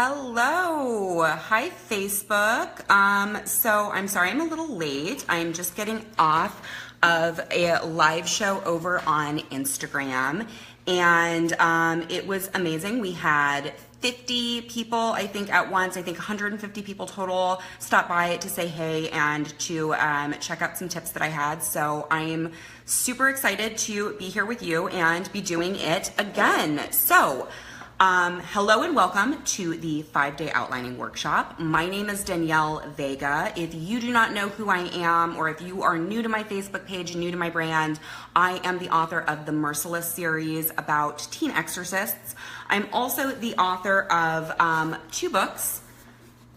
Hello. Hi, Facebook. So I'm sorry I'm a little late. I'm just getting off of a live show over on Instagram, and it was amazing. We had 50 people, I think, at once. I think 150 people total stopped by to say hey and to check out some tips that I had. So I'm super excited to be here with you and be doing it again. So hello and welcome to the 5-day outlining workshop. My name is Danielle Vega. If you do not know who I am, or if you are new to my Facebook page, new to my brand, I am the author of the Merciless series about teen exorcists. I'm also the author of 2 books,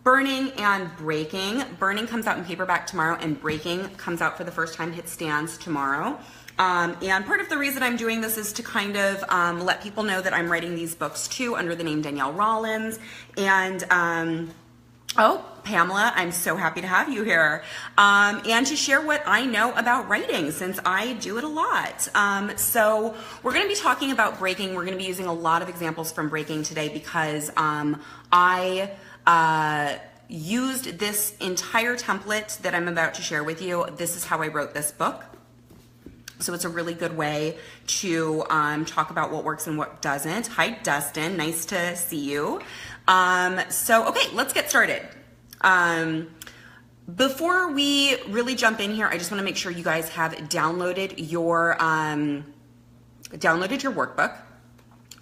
Burning and Breaking. Burning comes out in paperback tomorrow, and Breaking comes out for the first time, hit stands tomorrow. And part of the reason I'm doing this is to kind of let people know that I'm writing these books too under the name Danielle Rollins. And oh, Pamela, I'm so happy to have you here. And to share what I know about writing, since I do it a lot. So we're going to be talking about Breaking. We're going to be using a lot of examples from Breaking today because I used this entire template that I'm about to share with you. This is how I wrote this book. So it's a really good way to talk about what works and what doesn't. Hi, Dustin. Nice to see you. Okay, let's get started. Before we really jump in here, I just want to make sure you guys have downloaded your workbook.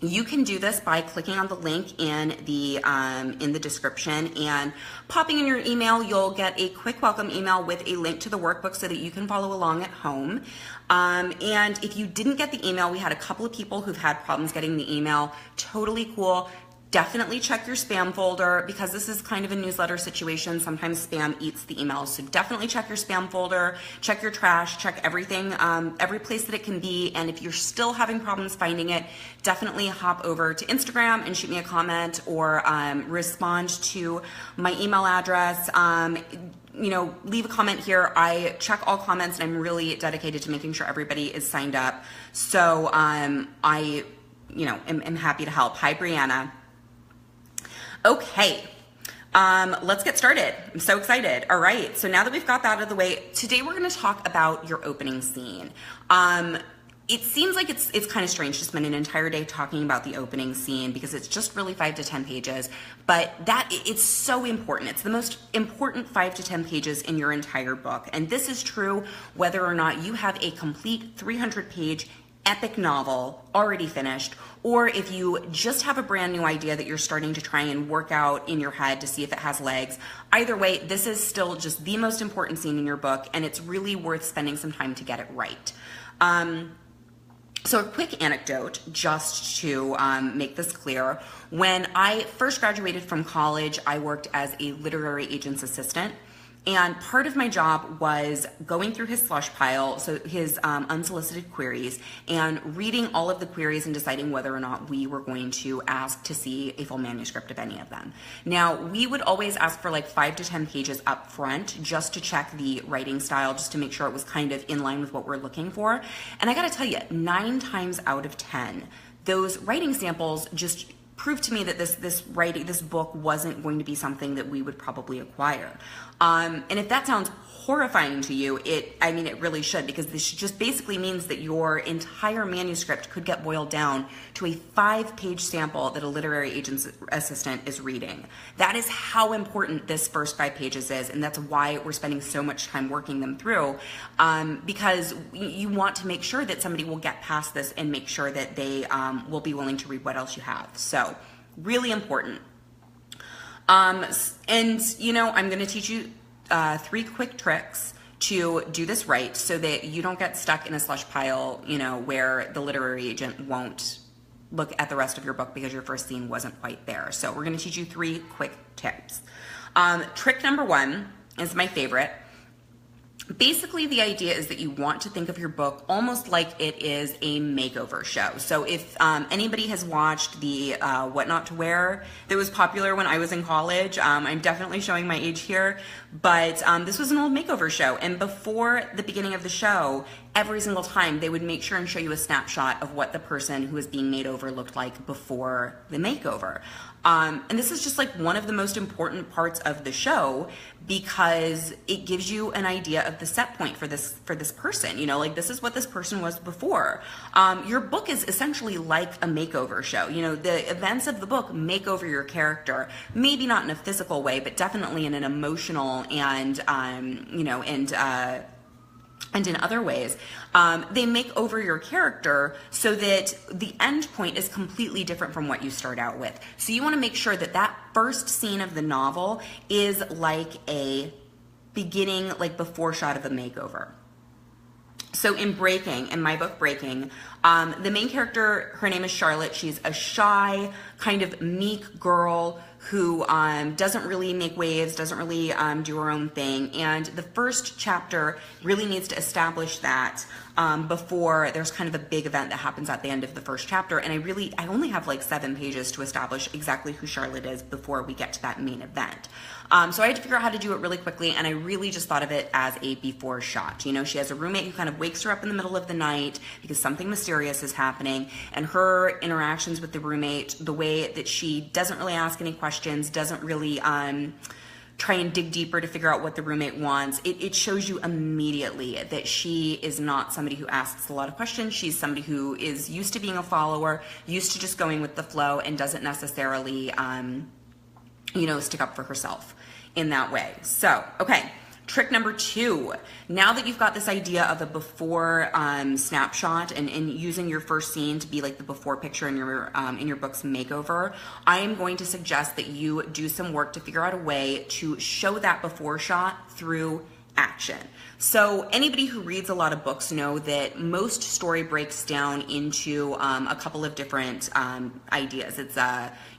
You can do this by clicking on the link in the description and popping in your email. You'll get a quick welcome email with a link to the workbook so that you can follow along at home. And if you didn't get the email, we had a couple of people who've had problems getting the email. Totally cool. Definitely check your spam folder because this is kind of a newsletter situation. Sometimes spam eats the emails. So definitely check your spam folder, check your trash, check everything, every place that it can be. And if you're still having problems finding it, definitely hop over to Instagram and shoot me a comment or respond to my email address. Leave a comment here. I check all comments and I'm really dedicated to making sure everybody is signed up. So am happy to help. Hi, Brianna. Okay, let's get started. I'm so excited. All right, so now that we've got that out of the way, today we're going to talk about your opening scene. It seems like it's kind of strange to spend an entire day talking about the opening scene because it's just really 5 to 10 pages, but it's so important. It's the most important 5 to 10 pages in your entire book, and this is true whether or not you have a complete 300-page epic novel already finished, or if you just have a brand new idea that you're starting to try and work out in your head to see if it has legs. Either way, this is still just the most important scene in your book, and it's really worth spending some time to get it right. So a quick anecdote, just to make this clear. When I first graduated from college, I worked as a literary agent's assistant. And part of my job was going through his slush pile, so his unsolicited queries, and reading all of the queries and deciding whether or not we were going to ask to see a full manuscript of any of them. Now, we would always ask for like 5 to 10 pages up front just to check the writing style, just to make sure it was kind of in line with what we're looking for. And I gotta tell you, 9 times out of 10, those writing samples just proved to me that this book wasn't going to be something that we would probably acquire. And if that sounds horrifying to you, it really should, because this just basically means that your entire manuscript could get boiled down to a 5-page sample that a literary agent's assistant is reading. That is how important this first 5 pages is, and that's why we're spending so much time working them through, because you want to make sure that somebody will get past this and make sure that they will be willing to read what else you have. So, really important. I'm going to teach you 3 quick tricks to do this right so that you don't get stuck in a slush pile, where the literary agent won't look at the rest of your book because your first scene wasn't quite there. So we're going to teach you 3 quick tips. Trick number 1 is my favorite. Basically, the idea is that you want to think of your book almost like it is a makeover show. So if anybody has watched the What Not to Wear that was popular when I was in college, I'm definitely showing my age here, but this was an old makeover show. And before the beginning of the show, every single time they would make sure and show you a snapshot of what the person who was being made over looked like before the makeover. And this is just like one of the most important parts of the show, because it gives you an idea of the set point for this person. You know, like, this is what this person was before. Your book is essentially like a makeover show. You know, the events of the book make over your character, maybe not in a physical way, but definitely in an emotional and and in other ways. They make over your character so that the end point is completely different from what you start out with. So you want to make sure that that first scene of the novel is like a beginning, like before shot of a makeover. So in my book Breaking, the main character, her name is Charlotte. She's a shy, kind of meek girl who doesn't really make waves, doesn't really do her own thing. And the first chapter really needs to establish that before there's kind of a big event that happens at the end of the first chapter. And I only have like 7 pages to establish exactly who Charlotte is before we get to that main event. So I had to figure out how to do it really quickly, and I really just thought of it as a before shot. You know, she has a roommate who kind of wakes her up in the middle of the night because something mysterious is happening, and her interactions with the roommate, the way that she doesn't really ask any questions, doesn't really try and dig deeper to figure out what the roommate wants, it shows you immediately that she is not somebody who asks a lot of questions. She's somebody who is used to being a follower, used to just going with the flow, and doesn't necessarily stick up for herself in that way. So, okay, trick number 2. Now that you've got this idea of a before snapshot and using your first scene to be like the before picture in your book's makeover, I am going to suggest that you do some work to figure out a way to show that before shot through action. So anybody who reads a lot of books know that most story breaks down into a couple of different ideas. It's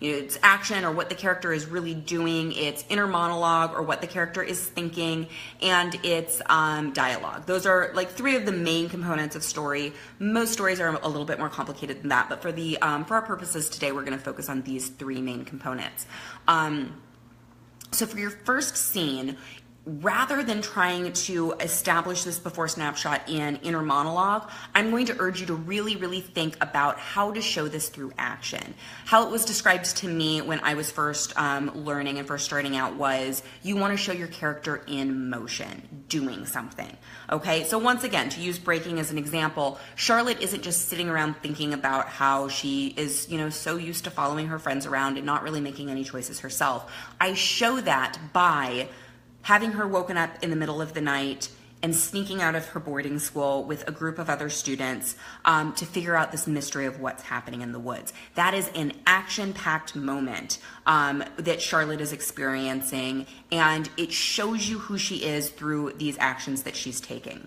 it's action, or what the character is really doing. It's inner monologue, or what the character is thinking, and it's dialogue. Those are like 3 of the main components of story. Most stories are a little bit more complicated than that, but for our purposes today, we're going to focus on these 3 main components. So for your first scene, rather than trying to establish this before snapshot in inner monologue, I'm going to urge you to really, really think about how to show this through action. How it was described to me when I was first learning and first starting out was, you want to show your character in motion, doing something. Okay, so once again, to use Breaking as an example, Charlotte isn't just sitting around thinking about how she is, so used to following her friends around and not really making any choices herself. I show that by having her woken up in the middle of the night and sneaking out of her boarding school with a group of other students to figure out this mystery of what's happening in the woods. That is an action-packed moment that Charlotte is experiencing, and it shows you who she is through these actions that she's taking.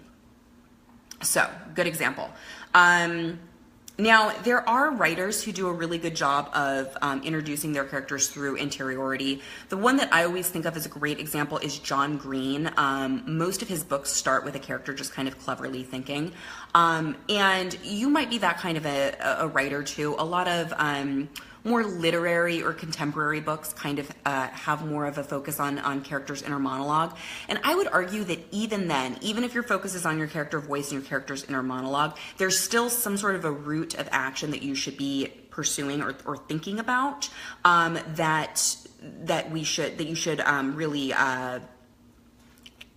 So, good example. Now, there are writers who do a really good job of introducing their characters through interiority. The one that I always think of as a great example is John Green. Most of his books start with a character just kind of cleverly thinking. And you might be that kind of a writer too. A lot of more literary or contemporary books kind of have more of a focus on characters' inner monologue. And I would argue that even then, even if your focus is on your character voice and your character's inner monologue, there's still some sort of a root of action that you should be pursuing or thinking about that you should really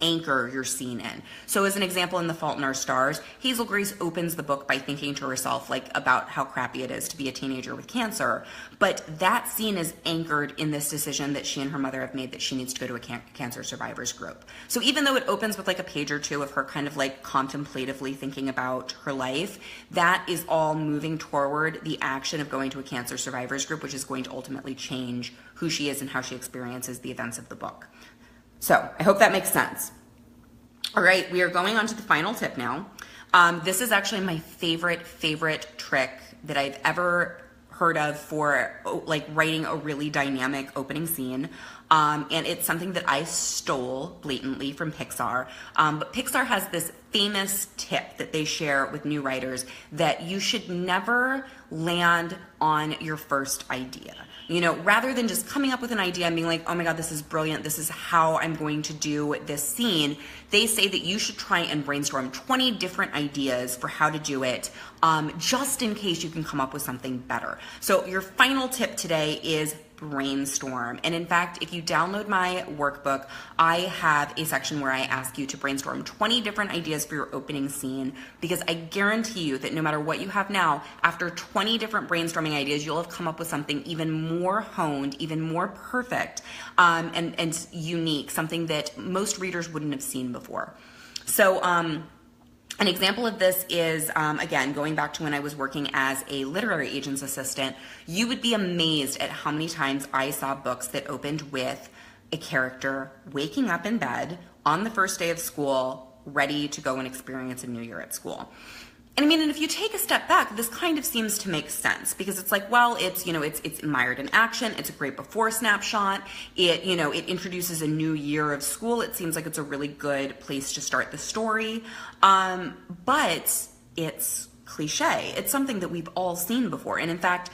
anchor your scene in. So as an example, in The Fault in Our Stars, Hazel Grace opens the book by thinking to herself about how crappy it is to be a teenager with cancer, but that scene is anchored in this decision that she and her mother have made that she needs to go to a cancer survivors group. So even though it opens with a page or 2 of her kind of contemplatively thinking about her life, that is all moving toward the action of going to a cancer survivors group, which is going to ultimately change who she is and how she experiences the events of the book. So I hope that makes sense. All right, we are going on to the final tip now. This is actually my favorite trick that I've ever heard of for writing a really dynamic opening scene. And it's something that I stole blatantly from Pixar. But Pixar has this famous tip that they share with new writers, that you should never land on your first idea. You know, rather than just coming up with an idea and being like, oh my God, this is brilliant, this is how I'm going to do this scene, they say that you should try and brainstorm 20 different ideas for how to do it, just in case you can come up with something better. So your final tip today is brainstorm. And in fact, if you download my workbook, I have a section where I ask you to brainstorm 20 different ideas for your opening scene, because I guarantee you that no matter what you have now, after 20 different brainstorming ideas, you'll have come up with something even more honed, even more perfect, and unique, something that most readers wouldn't have seen before. So, an example of this is, again, going back to when I was working as a literary agent's assistant, you would be amazed at how many times I saw books that opened with a character waking up in bed on the first day of school, ready to go and experience a new year at school. And I mean, and if you take a step back, this kind of seems to make sense, because it's like, well, it's mired in action. It's a great before snapshot. It introduces a new year of school. It seems like it's a really good place to start the story. But it's cliche. It's something that we've all seen before. And in fact,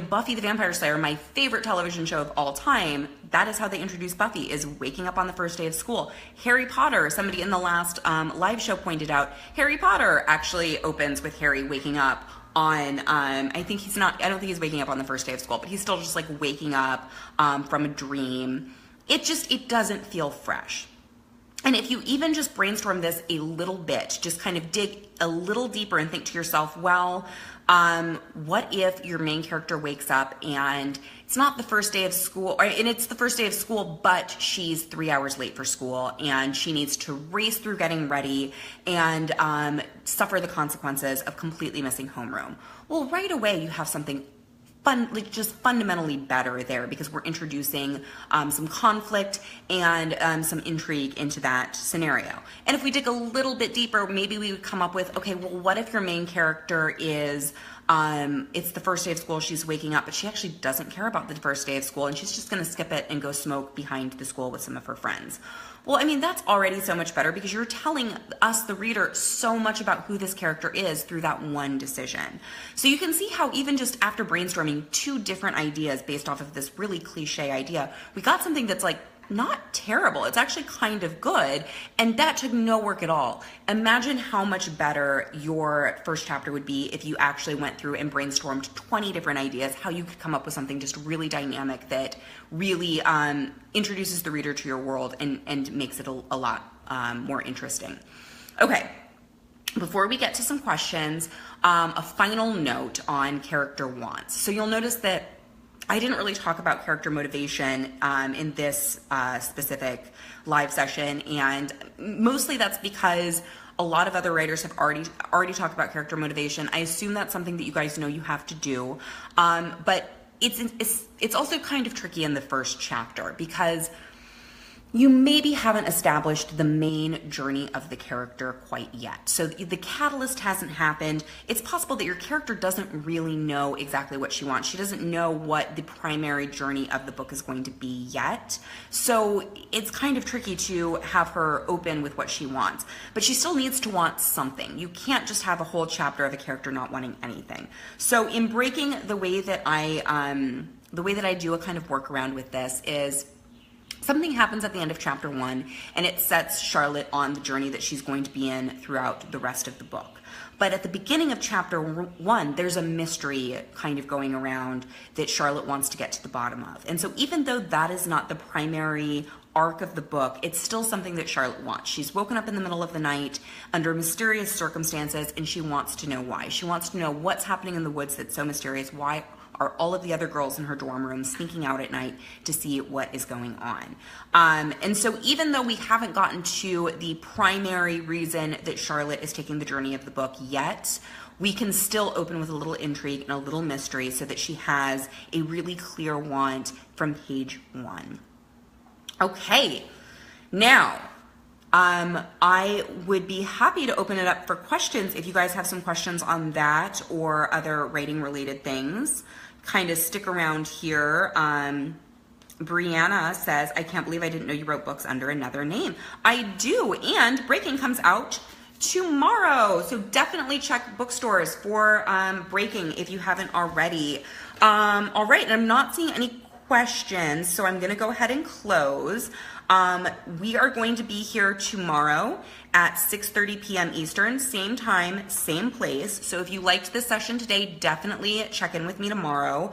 Buffy the Vampire Slayer, my favorite television show of all time, that is how they introduce Buffy, is waking up on the first day of school. Harry Potter, somebody in the last live show pointed out, Harry Potter actually opens with Harry waking up on, I don't think he's waking up on the first day of school, but he's still just like waking up from a dream. It doesn't feel fresh. And if you even just brainstorm this a little bit, just kind of dig a little deeper and think to yourself, well, what if your main character wakes up and it's not the first day of school, and it's the first day of school, but she's 3 hours late for school and she needs to race through getting ready and suffer the consequences of completely missing homeroom. Well, right away you have something just fundamentally better there, because we're introducing some conflict and some intrigue into that scenario. And if we dig a little bit deeper, maybe we would come up with, okay, well, what if your main character is, it's the first day of school, she's waking up, but she actually doesn't care about the first day of school, and she's just gonna skip it and go smoke behind the school with some of her friends. Well, I mean, that's already so much better, because you're telling us, the reader, so much about who this character is through that one decision. So you can see how even just after brainstorming 2 different ideas based off of this really cliche idea, we got something that's like not terrible. It's actually kind of good, and that took no work at all. Imagine how much better your first chapter would be if you actually went through and brainstormed 20 different ideas, how you could come up with something just really dynamic that really introduces the reader to your world and makes it a lot more interesting. Okay, before we get to some questions, a final note on character wants. So you'll notice that I didn't really talk about character motivation in this specific live session, and mostly that's because a lot of other writers have already talked about character motivation. I assume that's something that you guys know you have to do, but it's also kind of tricky in the first chapter, because you maybe haven't established the main journey of the character quite yet. So the catalyst hasn't happened. It's possible that your character doesn't really know exactly what she wants. She doesn't know what the primary journey of the book is going to be yet. So it's kind of tricky to have her open with what she wants. But she still needs to want something. You can't just have a whole chapter of a character not wanting anything. So in breaking, the way that I do a kind of workaround with this is, something happens at the end of chapter 1, and it sets Charlotte on the journey that she's going to be in throughout the rest of the book. But at the beginning of chapter 1, there's a mystery kind of going around that Charlotte wants to get to the bottom of. And so even though that is not the primary arc of the book, it's still something that Charlotte wants. She's woken up in the middle of the night under mysterious circumstances, and she wants to know why. She wants to know what's happening in the woods that's so mysterious. Why are all of the other girls in her dorm room sneaking out at night to see what is going on? And so even though we haven't gotten to the primary reason that Charlotte is taking the journey of the book yet, we can still open with a little intrigue and a little mystery so that she has a really clear want from page 1. Okay, now, I would be happy to open it up for questions if you guys have some questions on that or other writing related things. Kind of stick around here. Brianna says, I can't believe I didn't know you wrote books under another name. I do, and Breaking comes out tomorrow. So definitely check bookstores for Breaking if you haven't already. All right, and I'm not seeing any questions, so I'm gonna go ahead and close. We are going to be here tomorrow at 6:30 p.m. Eastern, same time, same place. So if you liked this session today, definitely check in with me tomorrow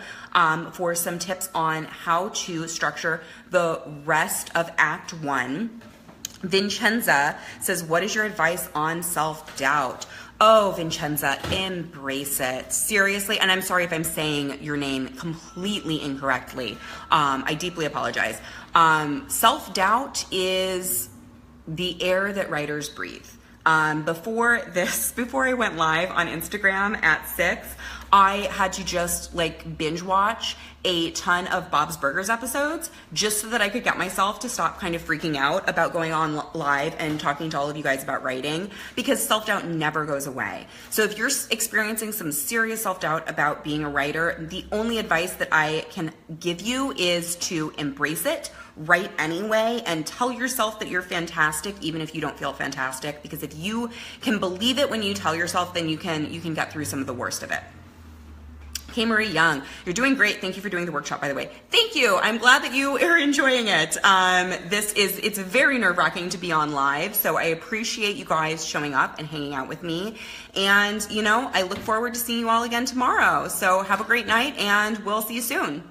for some tips on how to structure the rest of Act 1. Vincenza says, what is your advice on self-doubt? Oh, Vincenza, embrace it. Seriously, and I'm sorry if I'm saying your name completely incorrectly. I deeply apologize. Self-doubt is the air that writers breathe. Before I went live on Instagram at 6, I had to just like binge watch a ton of Bob's Burgers episodes just so that I could get myself to stop kind of freaking out about going on live and talking to all of you guys about writing, because self-doubt never goes away. So if you're experiencing some serious self-doubt about being a writer, the only advice that I can give you is to embrace it, write anyway, and tell yourself that you're fantastic even if you don't feel fantastic, because if you can believe it when you tell yourself, then you can get through some of the worst of it. Hey, Marie Young, you're doing great. Thank you for doing the workshop, by the way. Thank you. I'm glad that you are enjoying it. It's very nerve-wracking to be on live, so I appreciate you guys showing up and hanging out with me. And, I look forward to seeing you all again tomorrow. So have a great night, and we'll see you soon.